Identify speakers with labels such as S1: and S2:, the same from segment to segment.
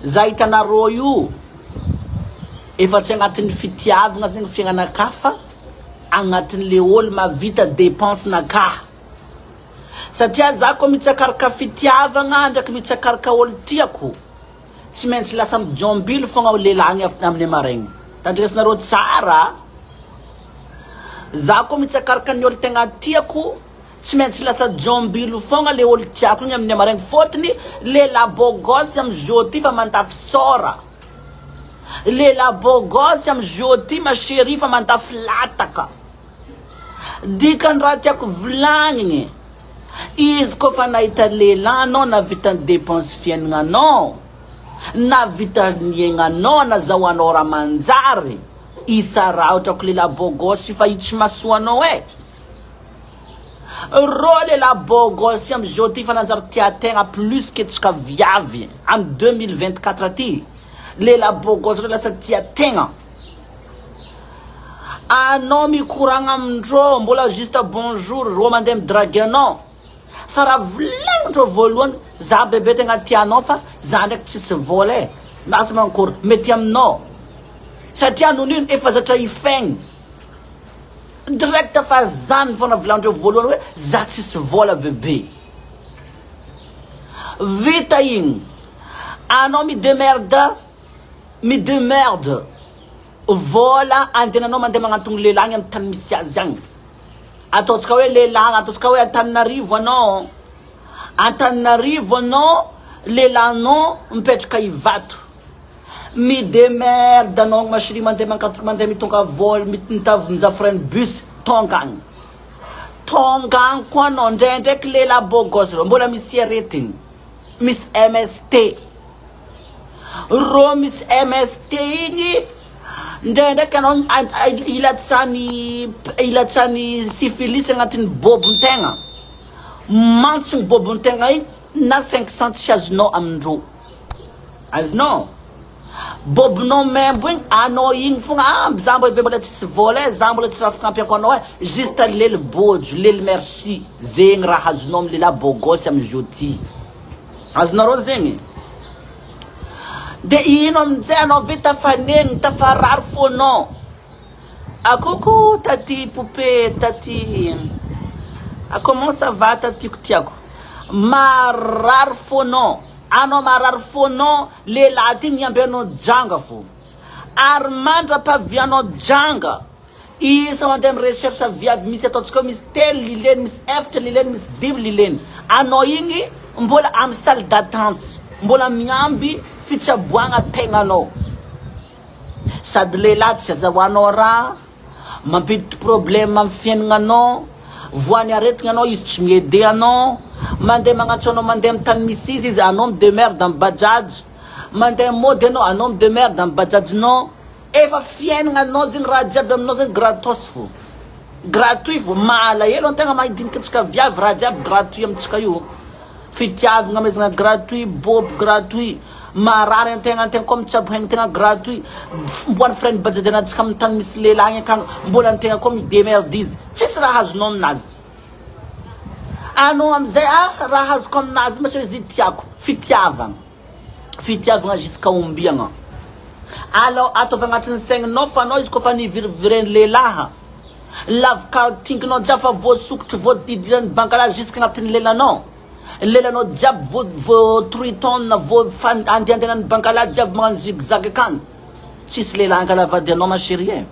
S1: Zaitanareo io efa tsy agnatin'ny fitiavagna zegny fiaignanakafa agnatin'le olo mavita dépense naka satria za ko mitsakaraka fitiavagna ndraiky mitsakaraka olo tiako tsy maintsy lasa mijombilo fogna lelagny amin'ny maraigny tandrinesanareo tsara za ko mitsakaraka ny olo tegna tiako tsy maintsy lasa jombilo fogna le olo tiako igny amin'ny maraigny fotony lela bogosy amy joti fa mandafy sora lela bogosy amy joti ma chérie fa mandafy lataka dikan raha tiako volagniny izy ko fa nahita lelanao na vitany dépense fiaignanao na vitaniaignanao na zahoanao raha manjary isara ohatrako lela bogosy fa io tsy masoanao ro lela bogosy amy joti fa nanjary tiategna plus que tsika viavy amy 2024 aty lela bogosy ro lasa tiategna anao mikoragna amindreo mbola juste bonjour ro mandeha midragy anao fa raha volagnindreo voalohany za bebe tegna tianao fa za ndraiky tsisy vola masa mankory mety aminao satria nonino efa zatra ifegny direct fa zany fogna volagnindreo voalohany hoe za tsisy vola bebe vita igny anao midemerde vola andenanao mandeha magnantogny lelagny amy tany misy azy agny ataotsika hoe lelagny ataotsika hoe Antananarivo anao lelanao mipetraka ivato midemerde anao machiri mandeha mitonga vola mitafrany bus tonga agny koa anao ndraindraiky lela bogosy ro mbola misy aretigny misy MST ro misy MST igny ndraindraiky anao ilatsany syphilis agnatin'ny bobontegna mantsigny bobontegna igny na 500 tsy azonao amindro azonao bobonao membo igny anao igny fogna za mbola tsisy vola za mbola tsy raha fikampiako anao juste lely bojo lely merci zegny raha azonao amy lela bogosy amy joti azonareo zegny de ino amizay anao vita fanegny tafarary fonao akoko tati poupée tati comment ça va tatiko tiako marary fonao anao marary fonao lela ty niambianao janga fo ary mandra-pavianao janga isa mandeha amy recherche viavy misy ataotsika misy telo lileny misy efatra lileny misy dimy lileny anao igny mbola amy salle d'attente mbola miamby fitsaboagna tegnanao sady lela tsy azahoanao raha mampiditry problème amy fiaignanao voany aretigny anao izy tsy miede anao mandeha magnatso anao mandeha amy tany misy izy anao midemerde amy bajaj mandeha mody anao midemerde amy bajajinao efa fiaignanao zegny raha jiaby aminao zegny gratos fo gratuit fo malahelo antegna mahidiniky antsika viavy raha jiaby gratuit amitsika io fitiavagna amezagna gratuit bob gratuit marary antegna koa mitsabo haigny gratuit mboany freny bajaj anatsika amy tany misy lelagny akagny mbola antegna koa midemerde izy tsisy raha azonao aminazy anao amizay raha azoko aminazy masy izy tiako fitiavagna jusqu'à ombiagna alors ataovy agnatin'ny saigninao fa anao izy koa fa nivirivireny lelaha lavaka tinginao jiaby fa voasokotry voidirany bankala jusqu'à agnatin'ny lelanao jiaby vo truitonne vo andehandehanany bankala jiaby magnano zigzag akany tsisy lela angalavady anao ma chérie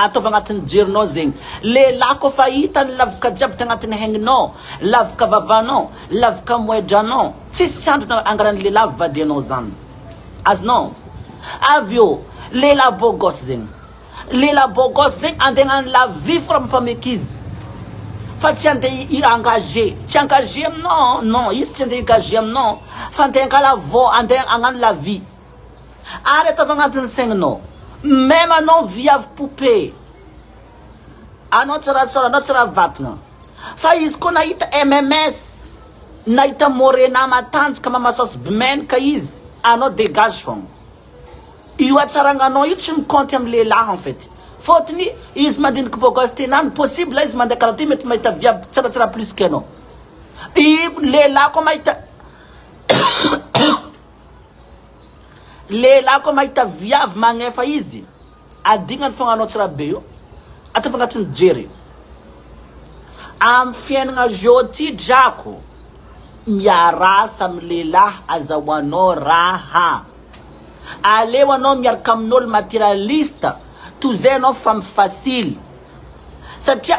S1: ataovy agnatin'ny jerinao zegny lela ko fa hitany lavaka jiaby ty agnatin'ny haigninao lavaka vavanao lavaka moedranao tsisy andro angaran'ny lela vady anao zany azonao avyo lela bogosy zegny andehagnany la vie fo raha mampameky izy fa tsy andeha engagé tsy engagé aminao non izy tsy andeha engagé aminao fa andeha angala andeha agnano la vie ary ataovy agnatin'ny saigninao même anao viavy poupée anao tsara sora anao tsara vatagna fa izy koa nahita MMS nahita morena matanjaka mamasosy bimenaka izy anao dégage fogna io atsaragnanao io tsy miconty amy lelahy en fait fotony izy mandiniky bogosy tenany possible izy mandeha karaha ty mety mahita viavy tsaratsara plus que anao i lelahy koa mahita lela ko mahita viavy magnefa izy adignany fogna anao tsara be io atao agnatin'ny jery am fiainagna joti drako miarasa amy lehilahy azahoanao raha aleo anao miaraka amin'olo materialista tozay anao femme facile satria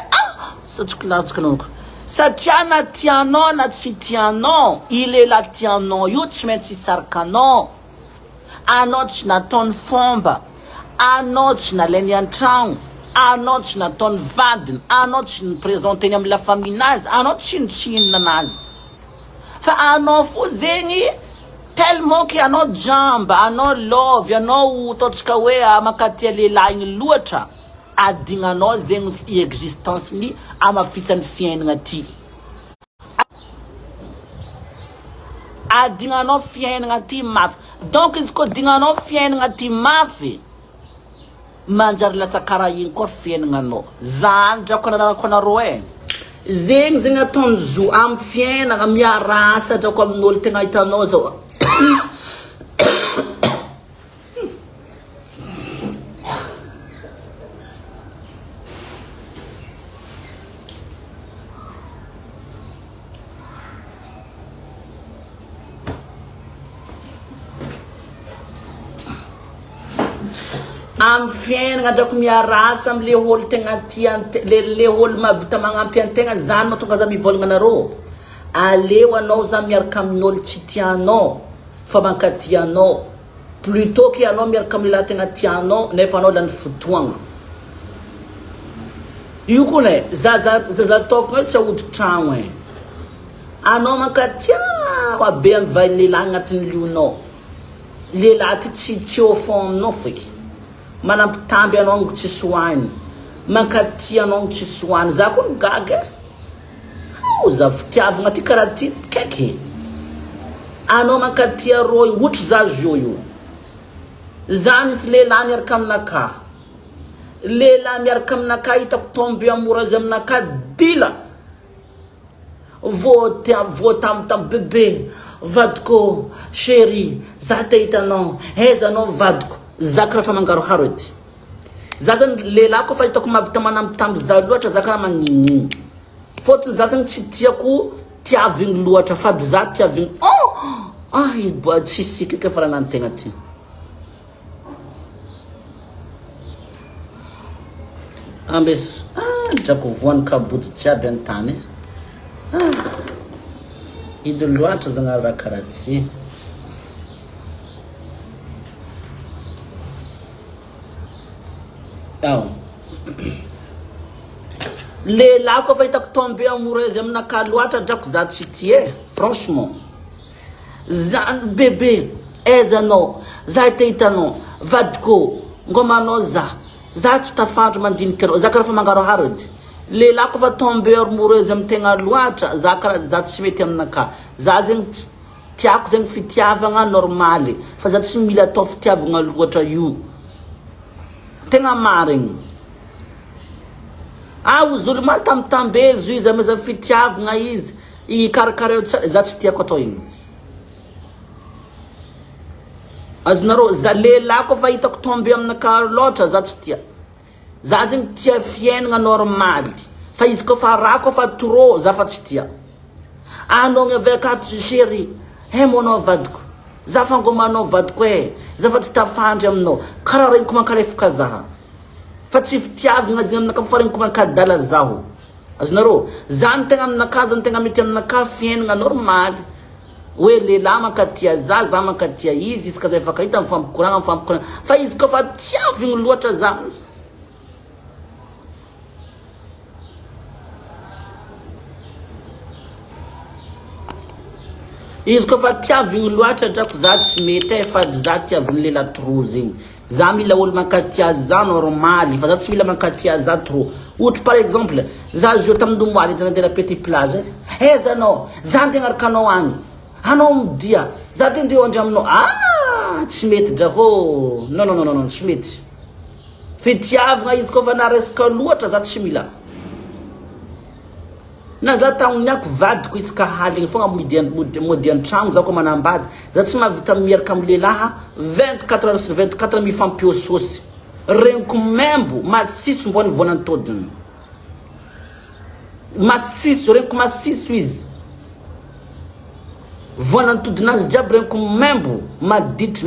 S1: satria na tianao na tsy tianao ilela tianao io tsy maintsy hisaraka anao tsy nataony fomba anao tsy nalainy an-tragno anao tsy nataony vadiny anao tsy niprésenteny amy la famille-nazy anao tsy nitsinina anazy fa anao fo zegny tellement que anao jamba anao lovy anao totsika hoe makatia lehilahy igny loatra adignanao zegny existence ni amafisany fiainagna ty adignanao fiainagna ty mafy donc izy ko dignanao fiainagna ty mafy manjary lasa karaha igny koa fiainagnanao zany drako anarako anareo zegny zegny ataony zo amy fiainagna miarasa drako amin'olo tegna hitanao zao am fiainagna drako miarasa amle olo tegna le olo mavita magnampy antegna zany mahatonga za mivolagna anareo aleo anao za miaraka amin'olo tsy tianao fa mankatianao plutôt que anao miaraka amle lahy tegna tianao nefa anao lany fotoagna io kone zaza taoko tsy ahodin-tragno anao mankatia abe amy vai lehilahy agnatin'ny lionao lehilahy ty tsy au fond aminao feky manampitamby anao ngo tsy soany mankatia anao ngo tsy soany za koa gaga za fitiavagna ty karaha ty kaiky anao mankatia ro ohatra za zio io za nisy lehilahy miaraka aminaka lehilahy miaraka aminaka hitako tombe amora azy aminaka dila voatamtam bebe vadiko chéri za te hitanao ezanao vadiko za karaha fa mangaroharo edy za zany lehilahy koa fa hitako mavita manambitamby za loatra za karaha magnininy fôtony za zany tsy tiako tiavigny loatra fady za tiavigny tsy sikika fa raha nantegna ty ambes drako voany kaboty jiaby an-tany idy loatra zagny raha karaha ty lehilahy koa fa hitako tombe amour izy aminaka loatra drako za tsy ty franchement za bebe ezanao za te hitanao vadiko ngomanao za tsy tafandro mandinika anao za karaha fa mangaroharo edy lehilahy koa fa tombe amour izy amitegna loatra za karaha za tsy mety aminaka za zegny tiako zegny fitiavagna normaly fa za tsy mila atao fitiavagna loatra io tegna marigny ozolo matamtambezo izy amy za fitiavagna izy ikarakareo za tsy tiako atao igny azonareo za lehilahy koa fa hitako tombe aminaka loatra za tsy tia za zegny tia fiainagna normaly fa izy koa fa raha koa fa trop za fa tsy tia anao gny avy akato chéri monao vadiko za fa ngomanao vadiko za fa tsy tafandry aminao karaha regny ko mankarefaka zaha fa tsy fitiavagna zegny aminaka fa regny ko mankadala zaho azonareo zany tegna aminaka zany tegna mety aminaka fiainagna normaly hoe lehilahy mankatia za mankatia izy ka zay fa kahita mifampikoragna fa izy koa fa tiavigny loatra za izy koa fa tiavigny loatra drako za tsy mety fady za tiavigny lehilahy trop zegny za mila olo mankatia za normaly fa za tsy mila mankatia za trop ohatra par exemple za zio tamin'domoaly za nandeha petit plage ezanao za ntegna arakanao agny anao midia za te ndeo andry aminao tsy mety drako non tsy mety fitiavagna izy koa fa naresaka loatra za tsy mila na za tagnyak vadiko isaka haligny fogna mody antragno za ko manambady za tsy mahavita miaraka amin'ny lehilahy 24 heures sur 24 mifampiososy regniko membo masiso mbony voanantodiny masiso regniko masiso izy voanantodinazy jiaby regniko membo madity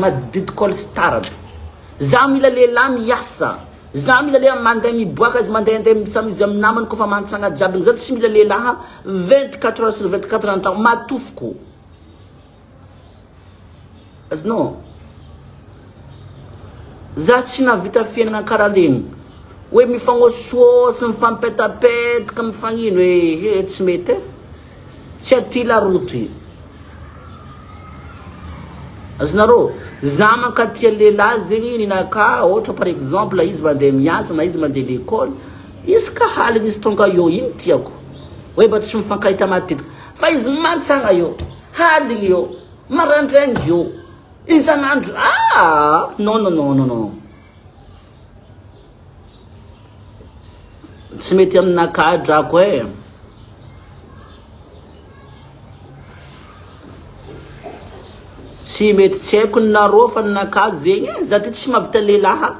S1: kolstar za mila lehilahy miasa za mila lehilahy mandeha miboaka izy mandeha misamizy amin'ny namany kofa mantsagna jiaby za tsy mila lehilahy 24 heures sur 24 antagno matofoko azno za tsy navita fiainana karaha regny hoe mifagnososy mifampetapetaka mifagnino hoe tsy mety tsy atila roto azonarô za mankatia lehilahy zegny ninaka ohatra par exemple izy mandeha miasa na izy mandeha l'école isaka haligny izy tonga eo ino tiako hoe mba tsy mifankahita matetika fa izy mantsagna eo haligny eo marandraigny eo isanandro non tsy mety aminaka drako e tsy mety tsy haiko narô fa ninaka zegny za ty tsy mahavita lehilahy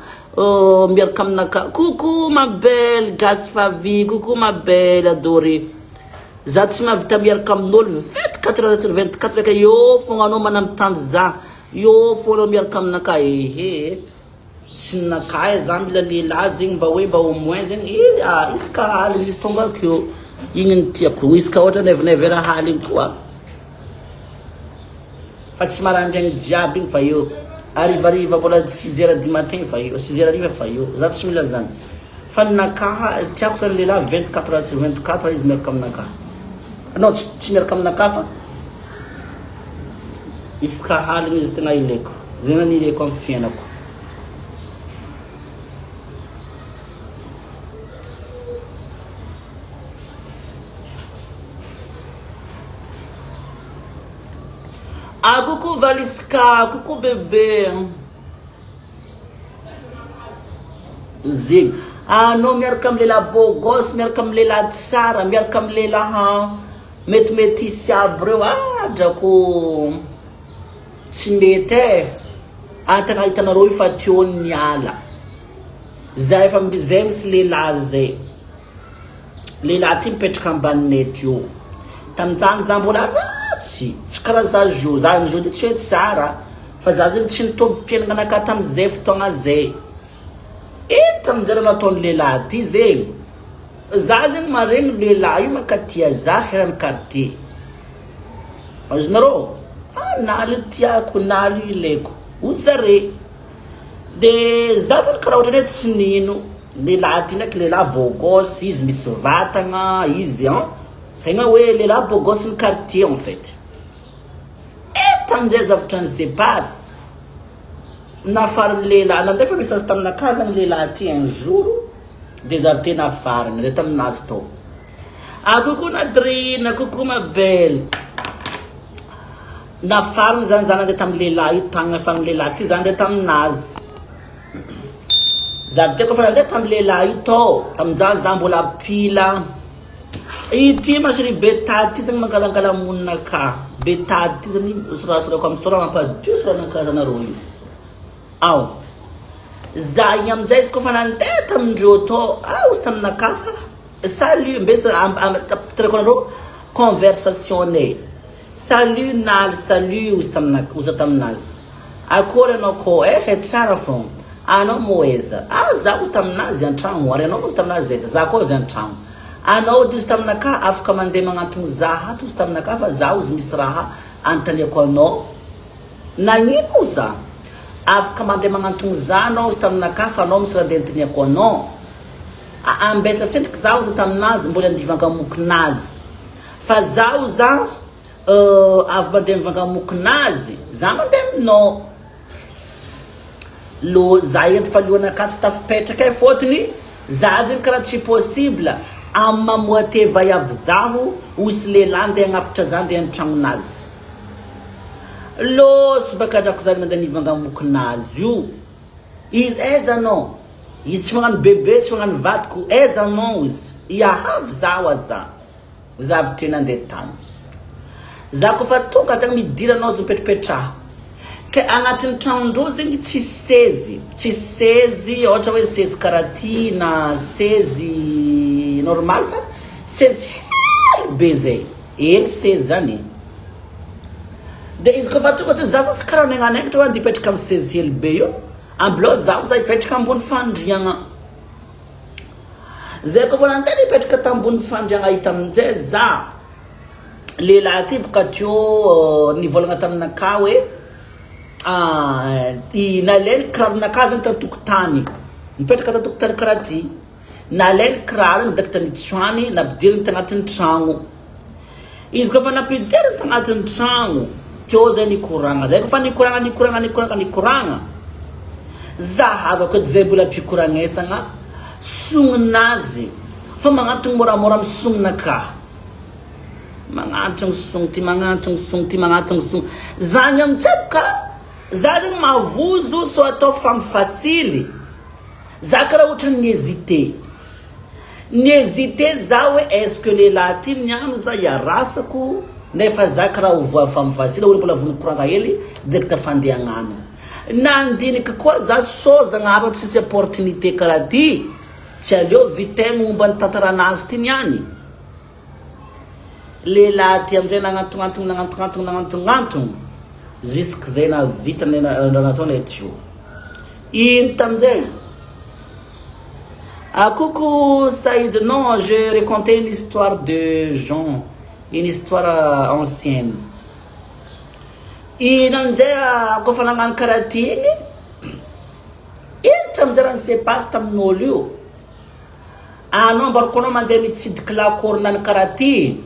S1: miaraka aminaka coucou ma belle Gasfavi coucou ma belle adorée za tsy mahavita miaraka amin'olo 24 heures sur 24 reka eo fogna anao manambitamby za eo fogna anao miaraka aminaka tsy ninaka za mila lehilahy zegny mba hoe mba au moins zegny isaka haligny izy tonga akeo igny ny tiako isaka ohatra nevinevera haligny koa fa tsy marandraigny jiaby igny fa eo arivariva mbola 6 heures du matin fa eo 6 heures ariva fa eo za tsy mila zany fa ninaka tiako sa lehilahy 24 heures sur 24 izy miaraka aminaka non tsy miaraka aminaka fa isaka haligny izy tegna ileko zegny ny ileko amin'ny fiainako coucou Valiska, coucou bébé. Zig. Non, miaraka amlela beau gosse, miaraka amlela tsara, miaraka amlela mety izy aby reo drako tsy mety tagna hitanareo efa teo ny ala za efa zay misy lehilahy zay lehilahy ty mipetraka ambaninay teo tamin'izany za mbola tsy karaha za jo za am'zao ty tsy hoe tsara fa za zegny tsy nitovy fiainagnanaka tam'izay fotoagna zay tamin'izay raha nataony lehilahy ty zegny za zegny maregny lehilahy io mankatia za herany quartier azonarô naly tiako naly ileko ozy de za zany karaha ohatrany hoe tsy nino lehilahy ty ndraiky lehilahy bogosy izy misy vatagna izy tegna hoe lehilahy bogosy ny quartier en fait tandray zavatra n'izay passe nafariny lehilahy nandeha fa misy azy taminaka zany lehilahy ty un jour de zavy tena nafariny re taminazy tao coucou Nadrina coucou ma belle nafariny zany za nandeha tamin'ny lehilahy io tagna nafariny lehilahy ty za nandeha taminazy zavy teko fa nandeha tamin'ny lehilahy io tao tamin'izany za mbola pila ity masiri betady ty zany mangalangala monina ka betady ty zany sorasirako amin'ny sora mampadio soranaka zanareo io za igny amizay izy kofa nandeha tamindreo tao ozy taminaka fa salut mbesa telefonareo conversation nay salut naly salut ozy taminazy akory anao ko tsara fogna anao moeza za ozy taminazy antragno ary anao mozy taminazy zay za koa ozy antragno anao de ozy taminaka afaka mandeha magnantogno za ozy taminaka fa za ozy misy raha antaniako anao nagnino za afaka mandeha magnantogno za anao ozy taminaka fa anao misy raha de antaniako anao ambesa tsendriky za ozy taminazy mbola andivangamokinazy fa za za avy mandeha mivangamokinazy za mandeha aminao lo za edy fa lohana tsy tafipetraka fôtony za zegny karaha tsy possible amin'ny mamoateva iavy zaho osy lehilahy andeha hagnafitra za andeha antragnonazy loso baka drako zany nandeha nivangamokinazy io izy aiza anao izy tsy magnano bebe tsy magnano vadiko aiza anao izy iahavy zaho aza zavy tena andeha tany za kofa tonga tagna midiranao zo mipetrapetraha ke agnatin'ny tragnon-drô zegny tsy sezy ohatra hoe sezy karaty na sezy normal fa sezy hely be zay hely sezy zany de izy kofa tonga te za sy karaha negnanegnatra hoe andeha hipetraka amin'ny sezy hely be io amblô zaho za hipetraka ambony fandriagna zay kofa nantena hipetraka tambony fandriagna hita amin'izay za lehilahy ty boka teo nivolagna taminaka hoe nalainy kiraronaka zany tantokotany mipetraka tantokotany karaha ty nalainy kiraro igny daka tanitsoany napidiriny tagnatin'ny tragno izy kofa napidiriny tagnatin'ny tragno teo zay nikoragna zay kofa nikoragna zahavako edy zay mbola mpikoragnesagna sogninazy fa magnantogny moramora amin'ny sognonaka magnantogny sogno zany amitseboka za zegny mavozo so atao femme facile za karaha ohatra niezite za hoe est-ce que lehilahy ty niano za iarasako nefa za karaha ovoa femme facile olo mbola vonikoragna hely direct fandeha agnano nandiniky koa za so zagnaro tsisy opportunité karaha ty tsy aleo vitegna momba ny tantaranazy ty niany lehilahy ty amizay nagnantogna jusque zay na vita nataony tio ino tamizay coucou Saïd, non, j'ai raconté une histoire de gens, une histoire ancienne. Et dans le kofa nangan karati, il tamzara ne sait pas si tam nolio. Ah non, barkono mandemi tsid kla kornan karati.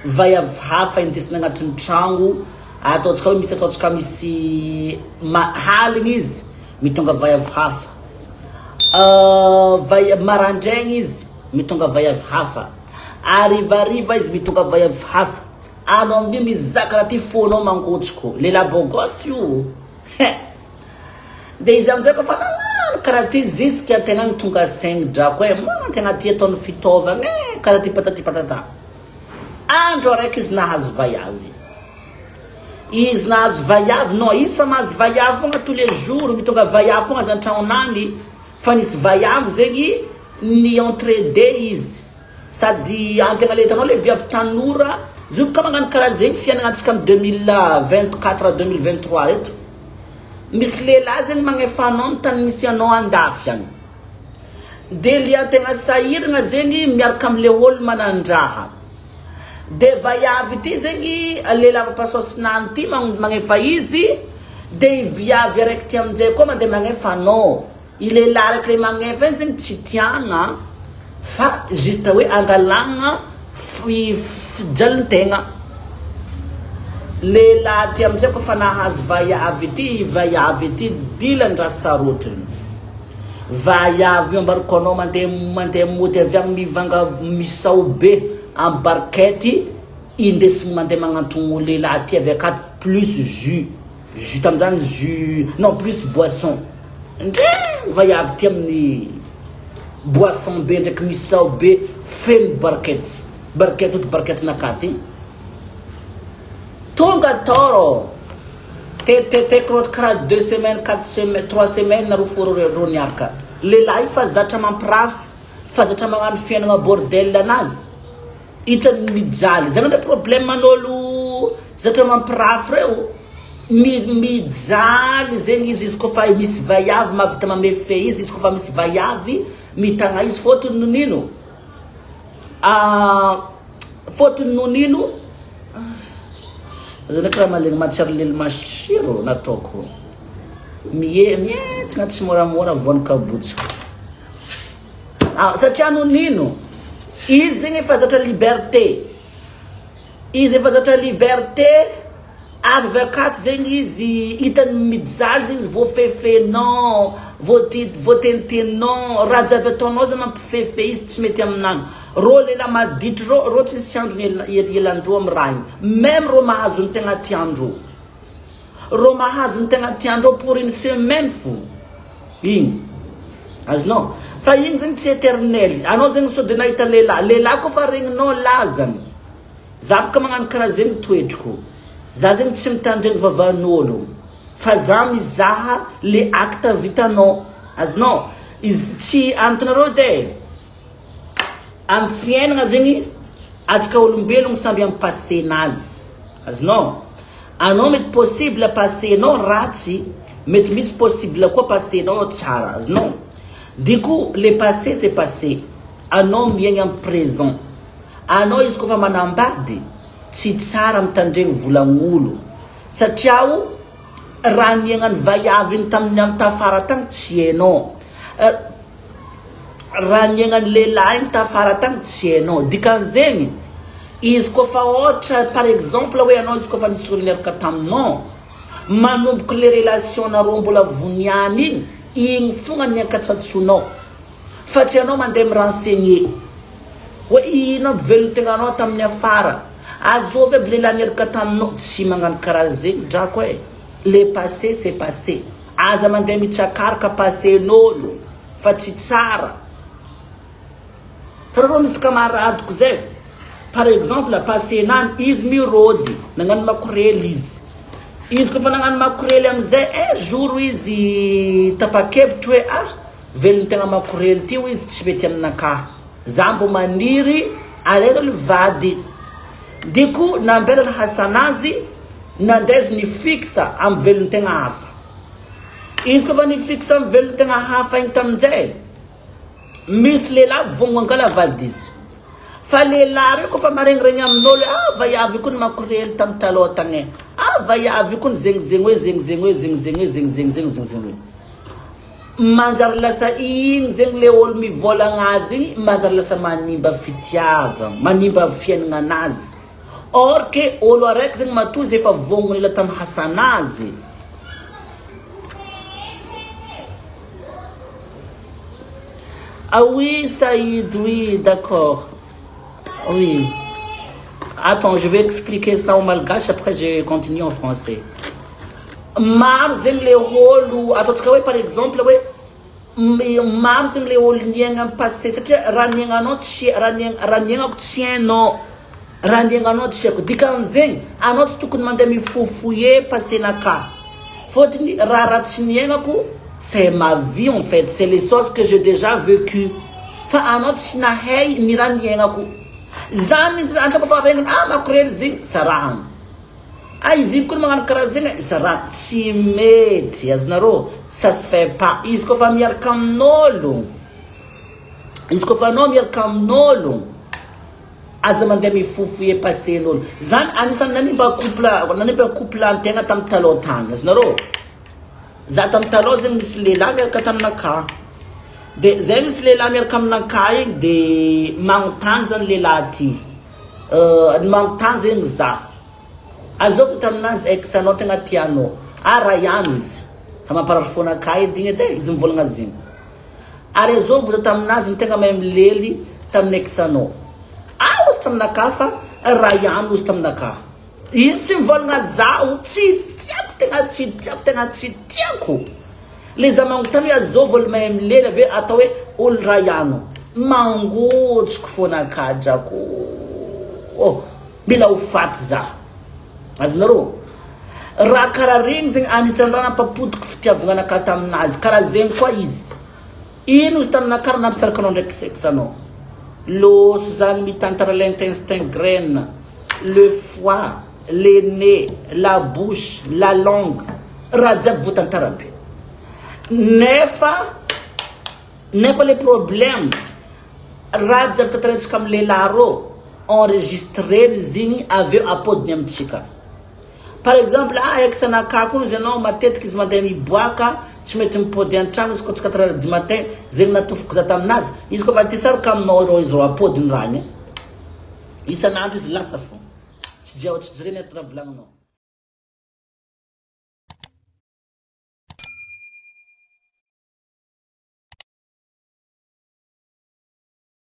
S1: Vaya hafa indis nangatun changu. Atotsika misi mahalingis mitonga vaya hafa. Vaya marandraigny izy mitonga vayavy hafa arivariva izy mitonga vayavy hafa anao amin'io mizaka raha ty fonao mangotriko lehilahy bogosy io de izy amizay kofa nagnano karaha ty ziska tegna mitonga saigny drako hoe tegna ty ataony fitaovagna karaha ty patata andro araiky izy nahazo vayavy non izy fa mahazo vayavy fogna tous les jours mitonga vayavy fogna zany tragnonany fa nisy vayavy zegny ny entraider izy sady antegna letanao le viavy tanora zoboka magnano karaha zegny fiainagnantsika amin'ny 2024 2023 reto misy lehilahy zegny magnefanao ny tany misy anao andafy agny de liantegna sahiragna zegny miaraka am'le olo manandraha de vayavy ty zegny lehilahy papasosinany ty magnefa izy de viavy araiky ty aminjay koa mandeha magnefanao il est là avec les magasins zegny tsy tiagna fa juste hoe angalagna fijalin-tegna lehilahy ty amizay kofa nahazo vayavy ty dilan-draha sarotriny vayavy io ambariko anao mandeha mody avy agny mivanga misao be amin'ny barkety indesigny mandeha magnantogno lehilahy ty avy akato plus jus tamizany jus non plus boisson ndreny vayavy ty amin'ny boisson be ndraiky misao be feno barkety ohatry barkety nakaty tonga toro tetetekrot karaha 2 semaines 4 semaines 3 semaines na roforo ro niaraka lehilahy fa zatra mampirafy fa zatra magnano fiainagna bordel anazy hitany mijaly zany ndray problème manolo zatra mampirafy reo mijaly zegny izy kofa misy vayavy mavita mamefe izy kofa misy vayavy mitagna izy fotony nonino zany karaha malegny matsiaro lely masiro nataoko mietsigna tsy moramora voany kabotsiko satria nonino izy zegny efa zatra liberté avy akato zegny izy hitany mijaly zegny izy voafefenao voatenitenao raha jiaby ataonao zany mampifefe izy tsy mety aminany ro lehilahy maditry ro tsisy androny elandro amy raha igny même ro mahazo ny tegna tiandro pour une semaine fo igny azonao fa igny zegny tsy éternel anao zegny so de nahita lehilahy kofa regninao lazany za boka magnano karaha zegny toetriko za zegny tsy mitandregny vavan'olo fa za mizaha le acte vitanao azonao izy tsy antonareo de am fiainagna zegny atsika olombelogno samby am passé nazy azonao anao mety possible passé nao ratsy mety misy possible koa passé nao tsara azonao diko le passé c'est passé anao miaigny am présent anao izy kofa manambady tsy tsara mitandregny volagn'olo satria raha niaignany vaiavy igny tamin'ny tafara tagny tsy hainao raha niaignany lehilahy igny tafara tagny tsy hainao dikan'zegny izy kofa ohatra par exemple hoe anao izy kofa nisy olo niaraka taminao manomboka le relation nareo mbola voniany igny fogna niankatsatsoanao fa tsy anao mandeha mirenseigner hoe ino velogny tegnanao tamin'ny afara azovy aby lehilahy niaraka taminao tsy magnano karaha zegny drako e le passé c'est passé aza mandeha mitsakaraka passén'olo fa tsy tsara tarareo misy camaradeko zay par exemple passé nany izy mirody nagnano makorely izy kofa nagnano makorely amizay jour izy tapakevitra hoe velogny tegna makorely ty izy tsy mety aminakahy za mbo maniry aregna le vady diko nambela hasanazy nandezy ni fixa am velogny tegna hafa izy kofa ni fixa am velogny tegna hafa igny taminjay misy lehilahy vogno angala vady izy fa lehilahy reo kofa maregniregny amin'olo vaiavy kony makorely tamy taloha tagny vaiavy kony zegny hoe zegny hoe manjary lasa igny zegny le olo mivolagna azy igny manjary lasa manimba fitiavagna manimba fiaignana anazy or que olo araiky zegny matoa izy efa vognony ila tamy hasanazy oui Saïd oui d'accord oui attends je vais expliquer ça en malgache après je continue en français maro zegny le olo ataontsika hoe par exemple hoe maro zegny le olo niaigna amy passé satria raha niaignanao raha niaignako tsy hainao raha niaignanao tsy haiko dikan'zegny anao tsy tokony mandeha mifofouiller passé naka fôtony raha ratsy niaignako c'est ma vie en fait c'est les choses que j'ai déjà vécu fa anao tsy nahay ny raha niaignako zany antakofa regniny makorely zegny sarahana izy igny koa magnano karaha zegny sarahana tsy mety azonareo ça se fait pas izy kofa miaraka amin'olo izy kofa anao miaraka amin'olo aza mandeha mifofouiller passen'olo zany anisany nanimba couple antegna tamy taloha tagny azonareo za tamy taloha zegny misy lehilahy miaraka taminakahy de zay misy lehilahy miaraka aminakahy igny de magnontany zany lehilahy ty magnontany zegny za azovy taminazy ex anao tegna tianao raha ihany izy fa mamparary fonakahy digny edy izy mivolagna zegny ary azovy za taminazy ny tegna mahay milely tamin'ny ex anao ozy taminakahy fa raha ihany ozy taminakahy izy tsy mivolagna zaho tsy tiako tegna tsy tiako le za magnontany hoe azovy olo mahay milely ave atao hoe olo raha ihany mangotsoko fonakahy drako mila ho faty za azonareo raha karaha regny zegny anisan'ny raha nampapodiko fitiavagna anakahy taminazy karaha zegny koa izy ino izy taminakahy raha nampisaraka anao ndraiky sexe anao l'os zany mitantara l'intestin graine le foie le nez la bouche la langue raha jiaby voatantara be nefa le problème raha jiaby tantarantsika amy lehilahy rô enregistreny zigny aveo apodiny amitsika par exemple ex anakahy koa izy anao matetiky izy mandeha miboaka tsy mety mipody antragno izy koa tsy 4h du matin zegny natofoko za taminazy izy koa fa tisaraka aminao rô izy rô apodiny raha igny isan'andro izy lasa fô tsy jiao tsy jireny ato raha volagninao